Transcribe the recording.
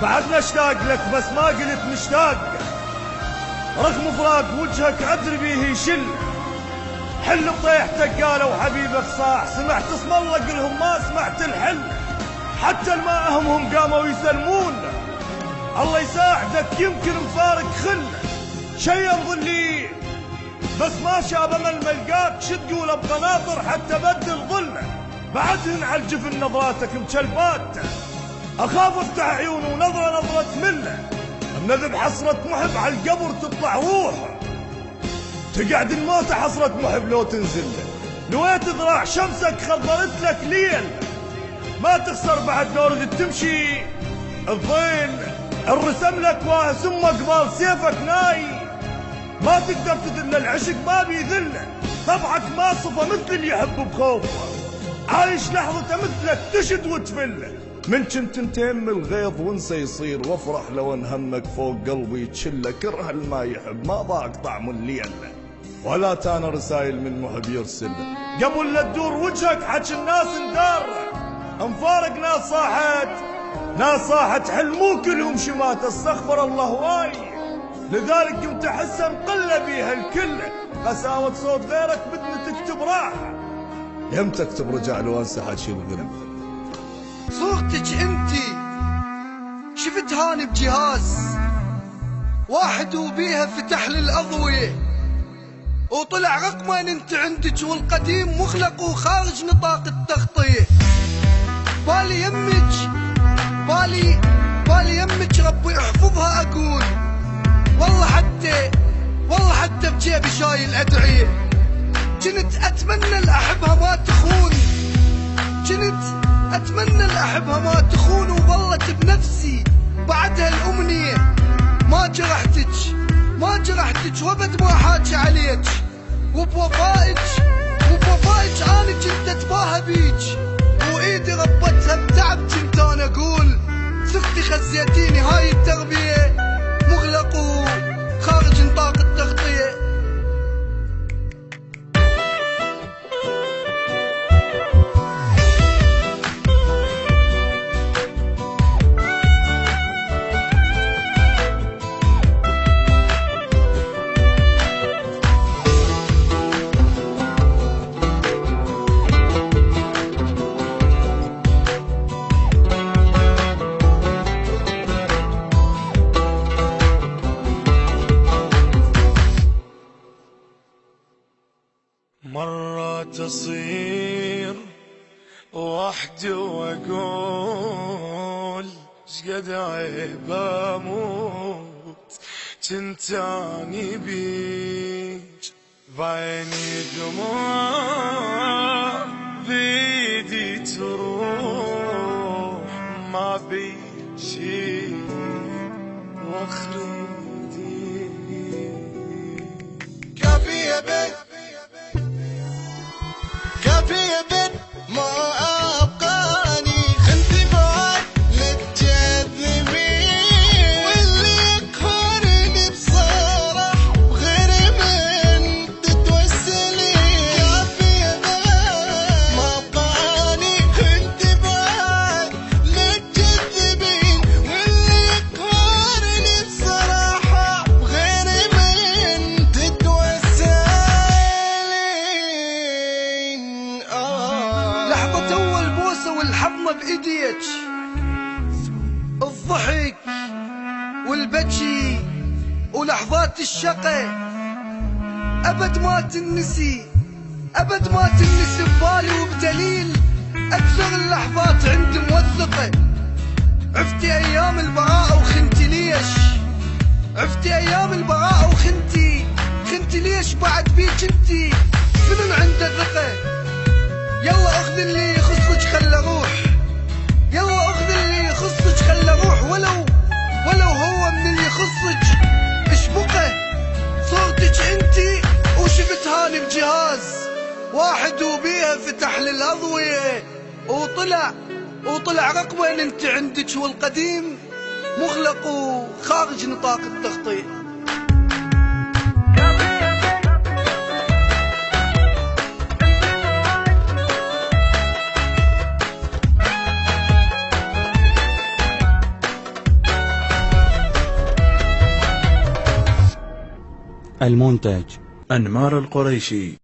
بعدنا اشتاق لك بس ما قلت مشتاق، رغم فراق وجهك عذر بيه يشل، حل بطيحتك قالوا حبيبك صاح، سمعت اسم الله قلهم ما سمعت الحل، حتى ما همهم قاموا يسلمون، الله يساعدك يمكن مفارق خل، شي ظلي بس ما شاب امل ملقاك، شو تقول بقناطر حتى بدل ظل، بعدهن على الجفن نظراتك مشلبات، اخاف افتح عيونه ونظره نظره مله، منذب حسرة محب على القبر تطلع روح، تقعد الموت حسرة محب لو تنزل، لويت ذراع شمسك خضرت لك ليل، ما تخسر بعد لو ردت تمشي الظيل، الرسم لك واهس ام قبال سيفك ناي، ما تقدر تذل العشق ما بيذل، طبعك ما صفى مثل اللي يحب بخوف، عايش لحظته مثلك تشد وتفل، من كنت انتين من الغيظ وانسى يصير، وافرح لو ان همك فوق قلبي يتشله، كره الما يحب ما ضاق طعم الليل، ولا تانا رسايل من محب يرسل، قبل لا تدور وجهك حج الناس اندار، انفارق ناس صاحت حل مو كلهم شمات، استغفر الله واي، لذلك قمت احس انقل بيها الكل، قساوة صوت غيرك بدنا تكتب راح، يم تكتب رجع لو انسى حكي الذنب. صورتك انتي شفت هاني بجهاز واحد وبيها فتح لي الاضوية، وطلع رقمين انت عندك والقديم مخلق وخارج نطاق التغطية، بالي يمك ربي احفظها اقول، والله حتى بجيبي شايل ادعية، كنت اتمنى الاحبها ما تخون، اتمنى الاحبها ما تخون، وظلت بنفسي بعدها الامنية، ما جرحتك وابد ما حاجي عليك، وبوفائك انا كنت اتباهى بيك، وايدي ربتها بتعب كنت انا اقول، سختي خزيتيني هاي التربية، مغلق وخارج نطاق التغطية. مرات أصير وحدي وأقول شقد عيب أموت، جنتاني بيج بعيني دموع بيدي تروح، ما بيجي واخريدي كافي يا بيت ما أبقاني خنتي بعد للجذبين، واللي يقهرني بصرح وغير من تتوسلي، كافي ما أبقاني خنتي بعد للجذبين، واللي يقهرني بصراحة وغير من تتوسلي. لحظة أول بوسة والحضنة بإيديك، الضحك والبكي ولحظات الشقة أبد ما تنسي ببالي وبدليل أكثر اللحظات عندي موثقة. عفتي أيام البراءة وخنتي ليش، خنتي ليش بعد بيك انتي فنن عنده ثقة. يلا اخذ اللي يخصك خله روح، ولو هو من اللي يخصك اشبقه. صورتك انتي وشفت هاني بجهاز واحد وبيها فتح لي الاضوية، وطلع رقمين انت عندك والقديم مغلق وخارج نطاق التغطية. المنتج أنمار القريشي.